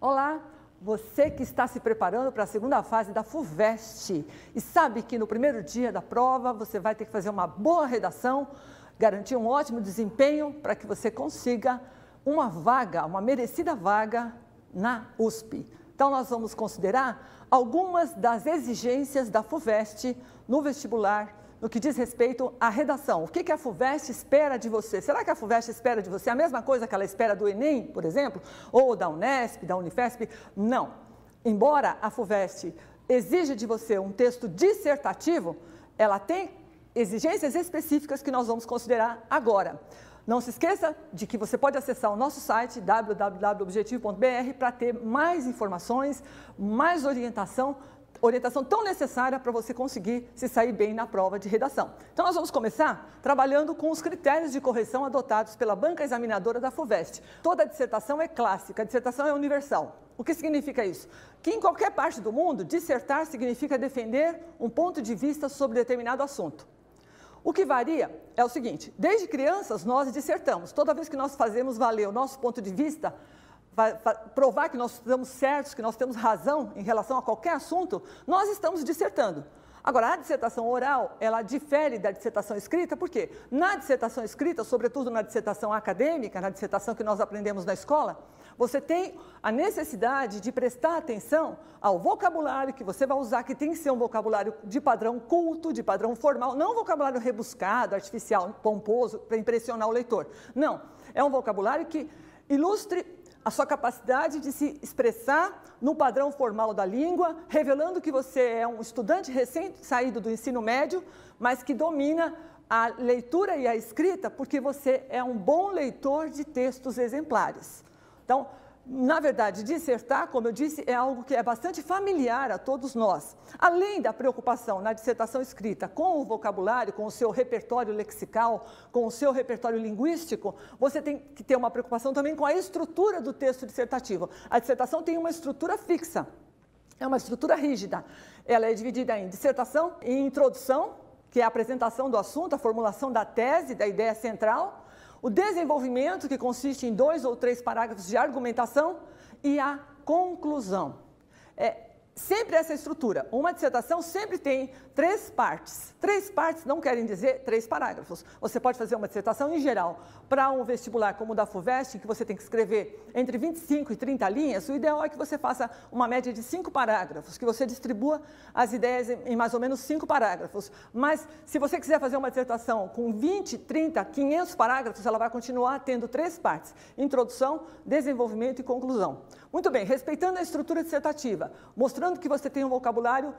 Olá, você que está se preparando para a segunda fase da FUVEST e sabe que no primeiro dia da prova você vai ter que fazer uma boa redação, garantir um ótimo desempenho para que você consiga uma vaga, uma merecida vaga na USP. Então nós vamos considerar algumas das exigências da FUVEST no vestibular, no que diz respeito à redação. O que a FUVEST espera de você? Será que a FUVEST espera de você a mesma coisa que ela espera do Enem, por exemplo? Ou da Unesp, da Unifesp? Não. Embora a FUVEST exija de você um texto dissertativo, ela tem exigências específicas que nós vamos considerar agora. Não se esqueça de que você pode acessar o nosso site www.objetivo.br para ter mais informações, mais orientação tão necessária para você conseguir se sair bem na prova de redação. Então, nós vamos começar trabalhando com os critérios de correção adotados pela banca examinadora da FUVEST. Toda dissertação é clássica, a dissertação é universal. O que significa isso? Que em qualquer parte do mundo, dissertar significa defender um ponto de vista sobre determinado assunto. O que varia é o seguinte: desde crianças nós dissertamos. Toda vez que nós fazemos valer o nosso ponto de vista, vai provar que nós estamos certos, que nós temos razão em relação a qualquer assunto, nós estamos dissertando. Agora, a dissertação oral, ela difere da dissertação escrita, por quê? Na dissertação escrita, sobretudo na dissertação acadêmica, na dissertação que nós aprendemos na escola, você tem a necessidade de prestar atenção ao vocabulário que você vai usar, que tem que ser um vocabulário de padrão culto, de padrão formal, não um vocabulário rebuscado, artificial, pomposo, para impressionar o leitor. Não, é um vocabulário que ilustre a sua capacidade de se expressar no padrão formal da língua, revelando que você é um estudante recém-saído do ensino médio, mas que domina a leitura e a escrita porque você é um bom leitor de textos exemplares. Então, na verdade, dissertar, como eu disse, é algo que é bastante familiar a todos nós. Além da preocupação na dissertação escrita com o vocabulário, com o seu repertório lexical, com o seu repertório linguístico, você tem que ter uma preocupação também com a estrutura do texto dissertativo. A dissertação tem uma estrutura fixa, é uma estrutura rígida. Ela é dividida em dissertação e introdução, que é a apresentação do assunto, a formulação da tese, da ideia central, o desenvolvimento, que consiste em 2 ou 3 parágrafos de argumentação, e a conclusão. Sempre essa estrutura. Uma dissertação sempre tem 3 partes. 3 partes não querem dizer 3 parágrafos. Você pode fazer uma dissertação em geral para um vestibular como o da FUVEST, em que você tem que escrever entre 25 e 30 linhas. O ideal é que você faça uma média de 5 parágrafos, que você distribua as ideias em mais ou menos 5 parágrafos. Mas se você quiser fazer uma dissertação com 20, 30, 500 parágrafos, ela vai continuar tendo 3 partes: introdução, desenvolvimento e conclusão. Muito bem, respeitando a estrutura dissertativa, mostrando que você tem um vocabulário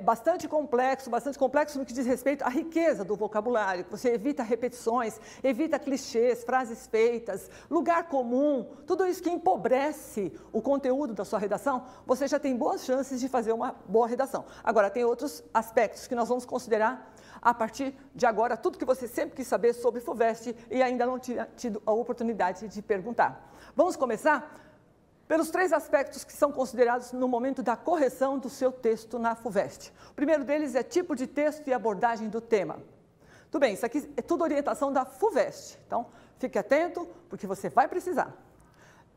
bastante complexo no que diz respeito à riqueza do vocabulário, que você evita repetições, evita clichês, frases feitas, lugar comum, tudo isso que empobrece o conteúdo da sua redação, você já tem boas chances de fazer uma boa redação. Agora, tem outros aspectos que nós vamos considerar a partir de agora, tudo que você sempre quis saber sobre FUVEST e ainda não tinha tido a oportunidade de perguntar. Vamos começar pelos 3 aspectos que são considerados no momento da correção do seu texto na FUVEST. O primeiro deles é tipo de texto e abordagem do tema. Tudo bem, isso aqui é tudo orientação da FUVEST, então fique atento, porque você vai precisar.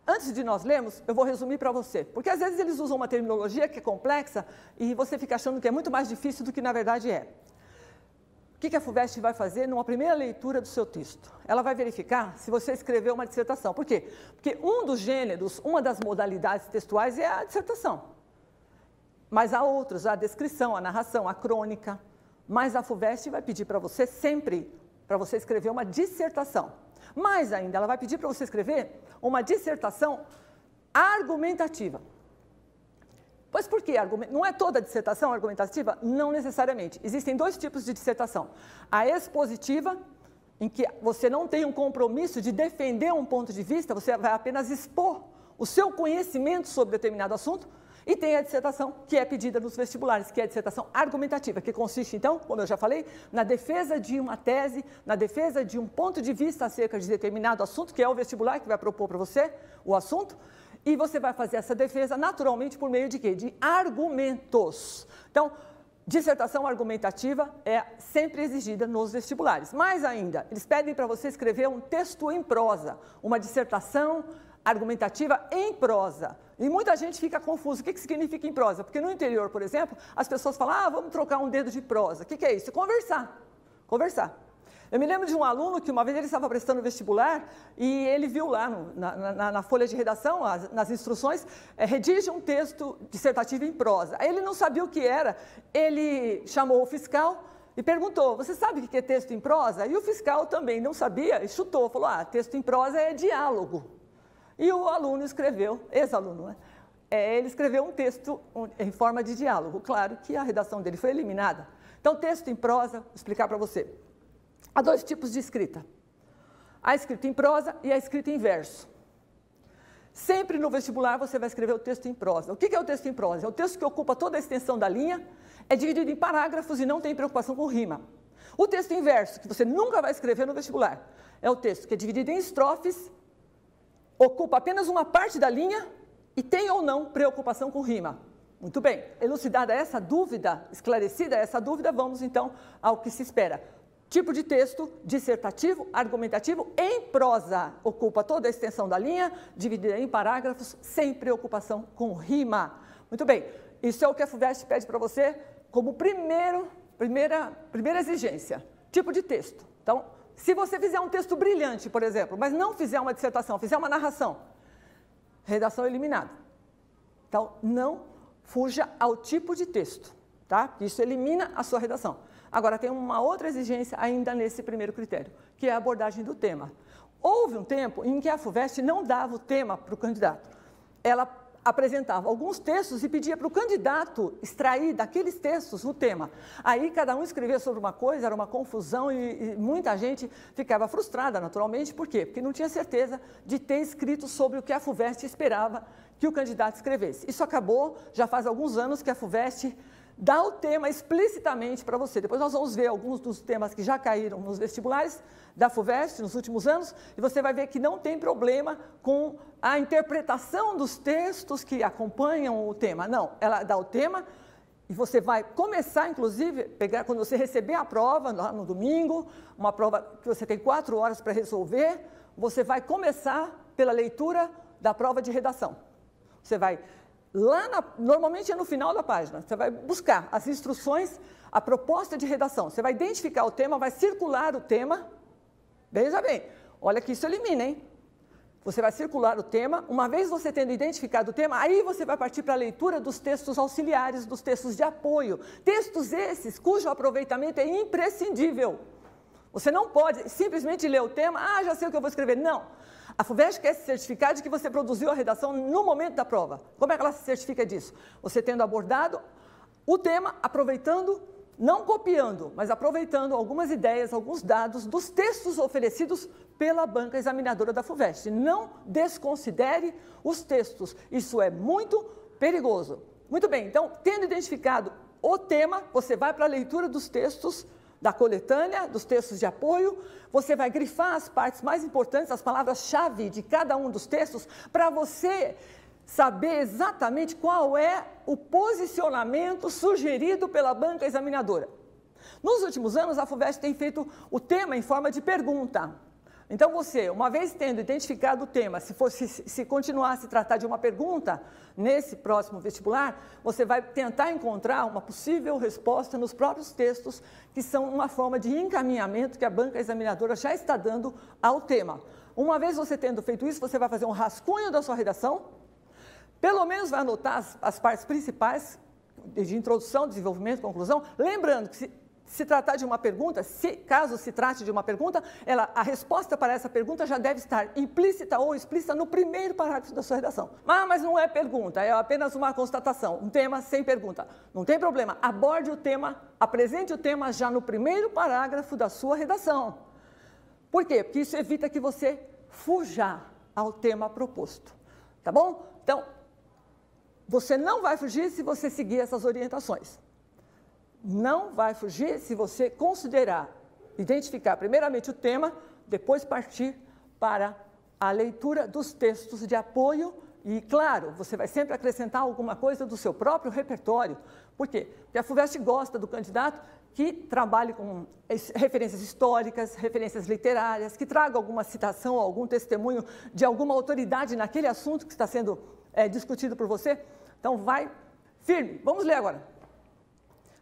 Antes de nós lermos, eu vou resumir para você, porque às vezes eles usam uma terminologia que é complexa e você fica achando que é muito mais difícil do que na verdade é. O que a FUVEST vai fazer numa primeira leitura do seu texto? Ela vai verificar se você escreveu uma dissertação. Por quê? Porque um dos gêneros, uma das modalidades textuais é a dissertação. Mas há outros, a descrição, a narração, a crônica. Mas a FUVEST vai pedir para você sempre, para você escrever uma dissertação. Mais ainda, ela vai pedir para você escrever uma dissertação argumentativa. Pois por quê? Não é toda dissertação argumentativa? Não necessariamente. Existem 2 tipos de dissertação. A expositiva, em que você não tem um compromisso de defender um ponto de vista, você vai apenas expor o seu conhecimento sobre determinado assunto. E tem a dissertação que é pedida nos vestibulares, que é a dissertação argumentativa, que consiste, então, como eu já falei, na defesa de uma tese, na defesa de um ponto de vista acerca de determinado assunto, que é o vestibular que vai propor para você o assunto. E você vai fazer essa defesa naturalmente por meio de quê? De argumentos. Então, dissertação argumentativa é sempre exigida nos vestibulares. Mais ainda, eles pedem para você escrever um texto em prosa, uma dissertação argumentativa em prosa. E muita gente fica confusa. O que significa em prosa? Porque no interior, por exemplo, as pessoas falam, vamos trocar um dedo de prosa. O que é isso? Conversar. Conversar. Eu me lembro de um aluno que uma vez ele estava prestando vestibular e ele viu lá na folha de redação, nas instruções, redige um texto dissertativo em prosa. Aí ele não sabia o que era, ele chamou o fiscal e perguntou, você sabe o que é texto em prosa? E o fiscal também não sabia e chutou, falou, texto em prosa é diálogo. E o aluno escreveu, ex-aluno, né? Ele escreveu um texto em forma de diálogo. Claro que a redação dele foi eliminada. Então, texto em prosa, vou explicar para você. Há dois tipos de escrita. A escrita em prosa e a escrita em verso. Sempre no vestibular você vai escrever o texto em prosa. O que é o texto em prosa? É o texto que ocupa toda a extensão da linha, é dividido em parágrafos e não tem preocupação com rima. O texto em verso, que você nunca vai escrever no vestibular, é o texto que é dividido em estrofes, ocupa apenas uma parte da linha e tem ou não preocupação com rima. Muito bem, elucidada essa dúvida, esclarecida essa dúvida, vamos então ao que se espera. Tipo de texto dissertativo, argumentativo, em prosa, ocupa toda a extensão da linha, dividida em parágrafos, sem preocupação com rima. Muito bem, isso é o que a FUVEST pede para você como primeira exigência, tipo de texto. Então, se você fizer um texto brilhante, por exemplo, mas não fizer uma dissertação, fizer uma narração, redação eliminada. Então, não fuja ao tipo de texto, tá? Isso elimina a sua redação. Agora, tem uma outra exigência ainda nesse primeiro critério, que é a abordagem do tema. Houve um tempo em que a FUVEST não dava o tema para o candidato. Ela apresentava alguns textos e pedia para o candidato extrair daqueles textos o tema. Aí cada um escrevia sobre uma coisa, era uma confusão e muita gente ficava frustrada, naturalmente. Por quê? Porque não tinha certeza de ter escrito sobre o que a FUVEST esperava que o candidato escrevesse. Isso acabou, já faz alguns anos que a FUVEST dá o tema explicitamente para você. Depois nós vamos ver alguns dos temas que já caíram nos vestibulares da FUVEST nos últimos anos, e você vai ver que não tem problema com a interpretação dos textos que acompanham o tema. Não, ela dá o tema e você vai começar, inclusive, quando você receber a prova, no domingo, uma prova que você tem 4 horas para resolver, você vai começar pela leitura da prova de redação. Você vai normalmente é no final da página, você vai buscar as instruções, a proposta de redação, você vai identificar o tema, vai circular o tema, veja bem, olha que isso elimina, hein? Você vai circular o tema, uma vez você tendo identificado o tema, aí você vai partir para a leitura dos textos auxiliares, dos textos de apoio, textos esses cujo aproveitamento é imprescindível. Você não pode simplesmente ler o tema, já sei o que eu vou escrever, não. A FUVEST quer se certificar de que você produziu a redação no momento da prova. Como é que ela se certifica disso? Você tendo abordado o tema, aproveitando, não copiando, mas aproveitando algumas ideias, alguns dados dos textos oferecidos pela banca examinadora da FUVEST. Não desconsidere os textos, isso é muito perigoso. Muito bem, então, tendo identificado o tema, você vai para a leitura dos textos da coletânea, dos textos de apoio, você vai grifar as partes mais importantes, as palavras-chave de cada um dos textos, para você saber exatamente qual é o posicionamento sugerido pela banca examinadora. Nos últimos anos, a FUVEST tem feito o tema em forma de pergunta. Então, você, uma vez tendo identificado o tema, se continuar a se tratar de uma pergunta nesse próximo vestibular, você vai tentar encontrar uma possível resposta nos próprios textos, que são uma forma de encaminhamento que a banca examinadora já está dando ao tema. Uma vez você tendo feito isso, você vai fazer um rascunho da sua redação, pelo menos vai anotar as partes principais de introdução, desenvolvimento, conclusão, lembrando que se tratar de uma pergunta, caso se trate de uma pergunta, a resposta para essa pergunta já deve estar implícita ou explícita no primeiro parágrafo da sua redação. Mas não é pergunta, é apenas uma constatação, um tema sem pergunta. Não tem problema, aborde o tema, apresente o tema já no primeiro parágrafo da sua redação. Por quê? Porque isso evita que você fuja ao tema proposto, tá bom? Então, você não vai fugir se você seguir essas orientações. Não vai fugir se você considerar, identificar primeiramente o tema, depois partir para a leitura dos textos de apoio E, claro, você vai sempre acrescentar alguma coisa do seu próprio repertório. Por quê? Porque a FUVEST gosta do candidato que trabalhe com referências históricas, referências literárias, que traga alguma citação, algum testemunho de alguma autoridade naquele assunto que está sendo discutido por você. Então, vai firme. Vamos ler agora.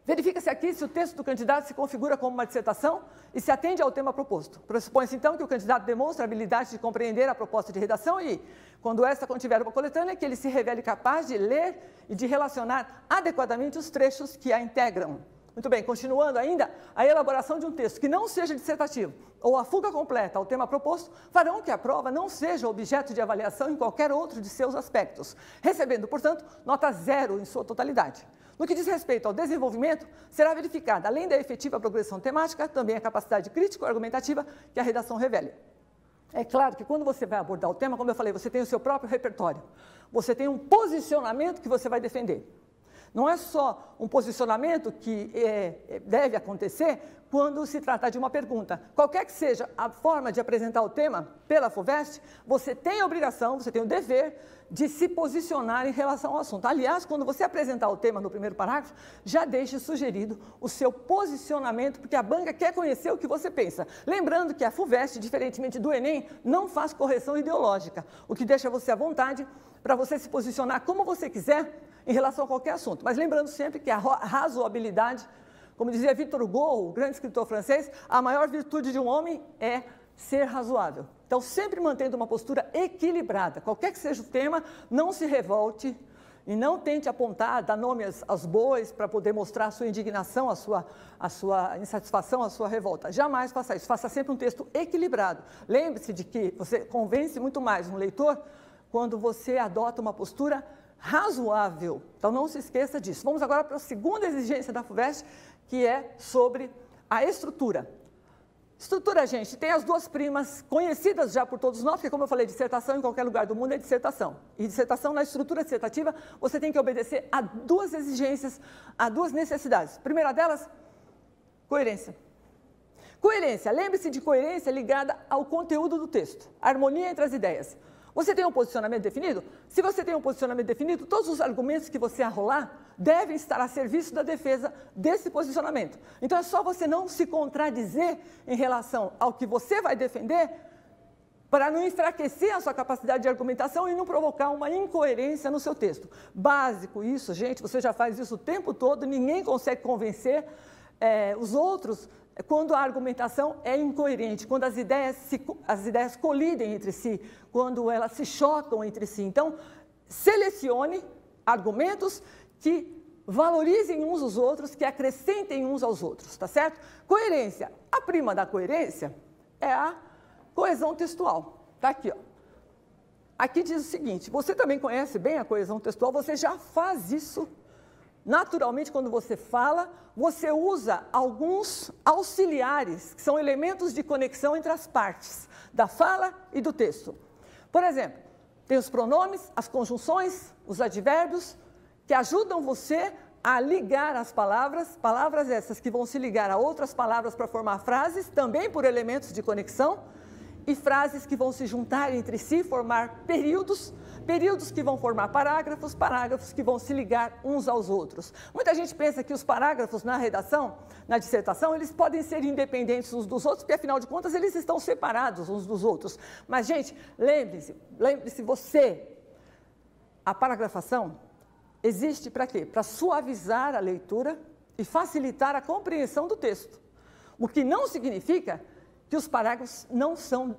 Verifica-se aqui se o texto do candidato se configura como uma dissertação e se atende ao tema proposto. Pressupõe-se, então, que o candidato demonstra a habilidade de compreender a proposta de redação e, quando esta contiver uma coletânea, que ele se revele capaz de ler e de relacionar adequadamente os trechos que a integram. Muito bem, continuando ainda, a elaboração de um texto que não seja dissertativo ou a fuga completa ao tema proposto farão que a prova não seja objeto de avaliação em qualquer outro de seus aspectos, recebendo, portanto, nota 0 em sua totalidade. No que diz respeito ao desenvolvimento, será verificada, além da efetiva progressão temática, também a capacidade crítico-argumentativa que a redação revele. É claro que quando você vai abordar o tema, como eu falei, você tem o seu próprio repertório, você tem um posicionamento que você vai defender. Não é só um posicionamento que deve acontecer quando se tratar de uma pergunta. Qualquer que seja a forma de apresentar o tema pela FUVEST, você tem a obrigação, você tem o dever de se posicionar em relação ao assunto. Aliás, quando você apresentar o tema no primeiro parágrafo, já deixe sugerido o seu posicionamento, porque a banca quer conhecer o que você pensa. Lembrando que a FUVEST, diferentemente do Enem, não faz correção ideológica, o que deixa você à vontade para você se posicionar como você quiser em relação a qualquer assunto. Mas lembrando sempre que a razoabilidade, como dizia Victor Hugo, o grande escritor francês, a maior virtude de um homem é ser razoável. Então, sempre mantendo uma postura equilibrada. Qualquer que seja o tema, não se revolte e não tente apontar, dar nome aos bois para poder mostrar a sua indignação, a sua insatisfação, a sua revolta. Jamais faça isso. Faça sempre um texto equilibrado. Lembre-se de que você convence muito mais um leitor quando você adota uma postura razoável. Então, não se esqueça disso. Vamos agora para a segunda exigência da FUVEST, que é sobre a estrutura. Estrutura, gente, tem as duas primas conhecidas já por todos nós, porque, como eu falei, dissertação em qualquer lugar do mundo é dissertação. E dissertação, na estrutura dissertativa, você tem que obedecer a duas exigências, a duas necessidades. A primeira delas, coerência. Coerência, lembre-se de coerência ligada ao conteúdo do texto, harmonia entre as ideias. Você tem um posicionamento definido? Se você tem um posicionamento definido, todos os argumentos que você arrolar devem estar a serviço da defesa desse posicionamento. Então, é só você não se contradizer em relação ao que você vai defender para não enfraquecer a sua capacidade de argumentação e não provocar uma incoerência no seu texto. Básico isso, gente, você já faz isso o tempo todo, ninguém consegue convencer os outros quando a argumentação é incoerente, quando as ideias colidem entre si, quando elas se chocam entre si. Então, selecione argumentos que valorizem uns os outros, que acrescentem uns aos outros, tá certo? Coerência. A prima da coerência é a coesão textual. Tá aqui, ó. Aqui diz o seguinte, você também conhece bem a coesão textual, você já faz isso. Naturalmente, quando você fala, você usa alguns auxiliares, que são elementos de conexão entre as partes da fala e do texto. Por exemplo, tem os pronomes, as conjunções, os advérbios, que ajudam você a ligar as palavras, palavras essas que vão se ligar a outras palavras para formar frases, também por elementos de conexão, e frases que vão se juntar entre si, formar períodos, períodos que vão formar parágrafos, parágrafos que vão se ligar uns aos outros. Muita gente pensa que os parágrafos na redação, na dissertação, eles podem ser independentes uns dos outros, porque afinal de contas eles estão separados uns dos outros. Mas, gente, lembre-se você, a paragrafação existe para quê? Para suavizar a leitura e facilitar a compreensão do texto. O que não significa que os parágrafos não são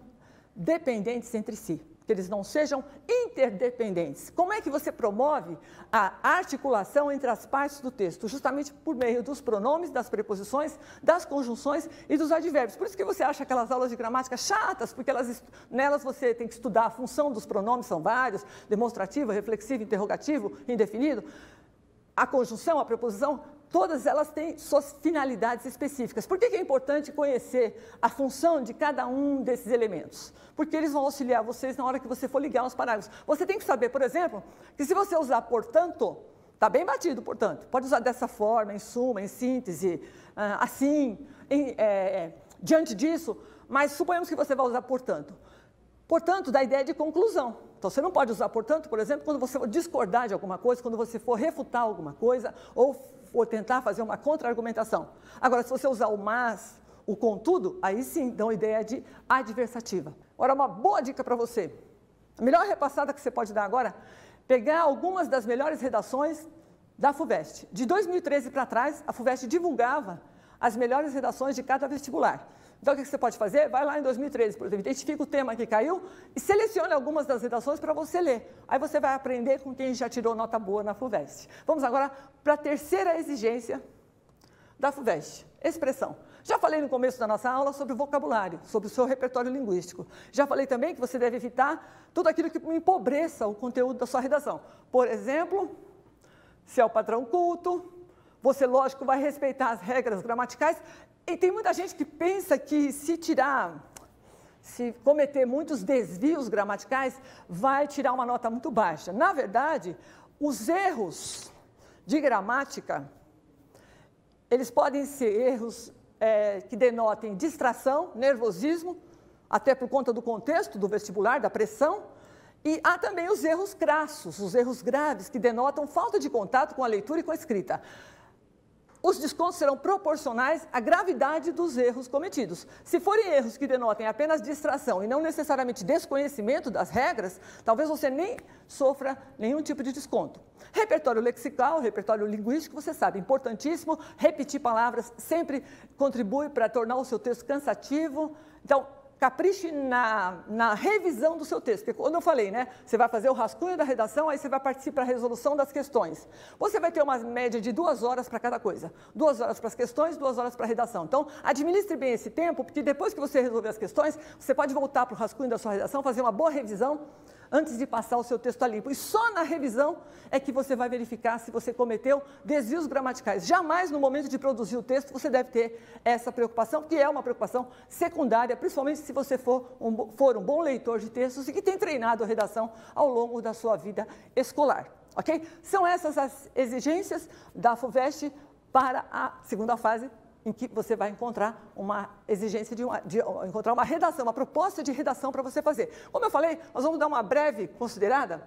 dependentes entre si, que eles não sejam interdependentes. Como é que você promove a articulação entre as partes do texto? Justamente por meio dos pronomes, das preposições, das conjunções e dos advérbios. Por isso que você acha aquelas aulas de gramática chatas, porque nelas você tem que estudar a função dos pronomes, são vários, demonstrativo, reflexivo, interrogativo, indefinido, a conjunção, a preposição, todas elas têm suas finalidades específicas. Por que é importante conhecer a função de cada um desses elementos? Porque eles vão auxiliar vocês na hora que você for ligar os parágrafos. Você tem que saber, por exemplo, que se você usar portanto, está bem batido, portanto, pode usar dessa forma, em suma, em síntese, assim, diante disso, mas suponhamos que você vai usar portanto. Portanto, da ideia de conclusão. Então, você não pode usar, portanto, por exemplo, quando você for discordar de alguma coisa, quando você for refutar alguma coisa, ou for tentar fazer uma contra-argumentação. Agora, se você usar o mas, o contudo, aí sim dão ideia de adversativa. Ora, uma boa dica para você. A melhor repassada que você pode dar agora, pegar algumas das melhores redações da FUVEST. De 2013 para trás, a FUVEST divulgava as melhores redações de cada vestibular. Então, o que você pode fazer? Vai lá em 2013, por exemplo, identifica o tema que caiu e selecione algumas das redações para você ler. Aí você vai aprender com quem já tirou nota boa na FUVEST. Vamos agora para a terceira exigência da FUVEST, expressão. Já falei no começo da nossa aula sobre o vocabulário, sobre o seu repertório linguístico. Já falei também que você deve evitar tudo aquilo que empobreça o conteúdo da sua redação. Por exemplo, se é o padrão culto, você, lógico, vai respeitar as regras gramaticais. E tem muita gente que pensa que se cometer muitos desvios gramaticais, vai tirar uma nota muito baixa. Na verdade, os erros de gramática, eles podem ser erros que denotem distração, nervosismo, até por conta do contexto do vestibular, da pressão. E há também os erros crassos, os erros graves, que denotam falta de contato com a leitura e com a escrita. Os descontos serão proporcionais à gravidade dos erros cometidos. Se forem erros que denotem apenas distração e não necessariamente desconhecimento das regras, talvez você nem sofra nenhum tipo de desconto. Repertório lexical, repertório linguístico, você sabe, importantíssimo. Repetir palavras sempre contribui para tornar o seu texto cansativo. Então, capriche na revisão do seu texto, porque quando eu falei, né, você vai fazer o rascunho da redação, aí você vai partir para a resolução das questões. Você vai ter uma média de 2 horas para cada coisa. 2 horas para as questões, 2 horas para a redação. Então, administre bem esse tempo, porque depois que você resolver as questões, você pode voltar para o rascunho da sua redação, fazer uma boa revisão antes de passar o seu texto a limpo. E só na revisão é que você vai verificar se você cometeu desvios gramaticais. Jamais no momento de produzir o texto você deve ter essa preocupação, porque é uma preocupação secundária, principalmente se você for um bom leitor de textos e que tem treinado a redação ao longo da sua vida escolar. Ok? São essas as exigências da FUVEST para a segunda fase, em que você vai encontrar uma exigência de encontrar uma redação, uma proposta de redação para você fazer. Como eu falei, nós vamos dar uma breve considerada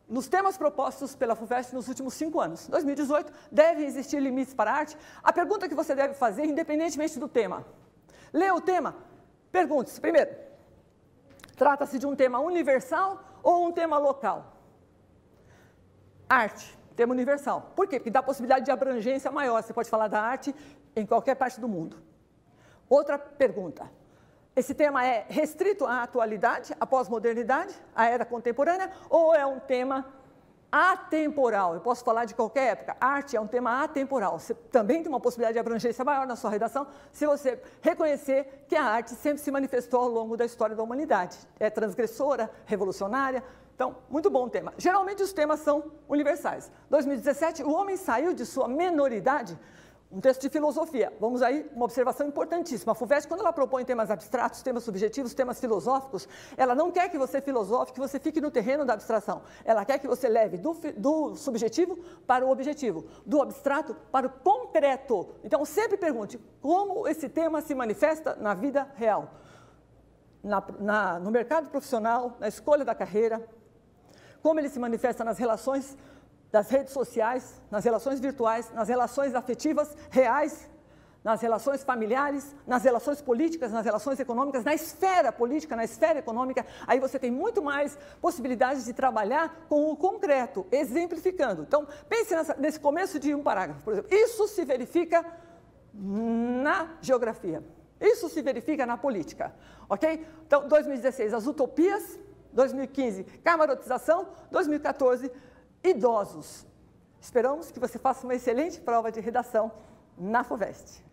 nos temas propostos pela FUVEST nos últimos 5 anos. 2018, devem existir limites para a arte? A pergunta que você deve fazer, independentemente do tema. Lê o tema, pergunte-se, primeiro, trata-se de um tema universal ou um tema local? Arte. Tema universal. Por quê? Porque dá possibilidade de abrangência maior. Você pode falar da arte em qualquer parte do mundo. Outra pergunta. Esse tema é restrito à atualidade, à pós-modernidade, à era contemporânea, ou é um tema atemporal? Eu posso falar de qualquer época. Arte é um tema atemporal. Você também tem uma possibilidade de abrangência maior na sua redação se você reconhecer que a arte sempre se manifestou ao longo da história da humanidade. É transgressora, revolucionária. Então, muito bom o tema. Geralmente os temas são universais. 2017, o homem saiu de sua menoridade, um texto de filosofia. Vamos aí, uma observação importantíssima. A FUVEST, quando ela propõe temas abstratos, temas subjetivos, temas filosóficos, ela não quer que você filosofe, que você fique no terreno da abstração. Ela quer que você leve do subjetivo para o objetivo, do abstrato para o concreto. Então, sempre pergunte como esse tema se manifesta na vida real, no mercado profissional, na escolha da carreira, como ele se manifesta nas relações das redes sociais, nas relações virtuais, nas relações afetivas reais, nas relações familiares, nas relações políticas, nas relações econômicas, na esfera política, na esfera econômica. Aí você tem muito mais possibilidades de trabalhar com o concreto, exemplificando. Então, pense nesse começo de um parágrafo, por exemplo. Isso se verifica na geografia. Isso se verifica na política, ok? Então, 2016, as utopias. 2015, camarotização. 2014, idosos. Esperamos que você faça uma excelente prova de redação na FUVEST.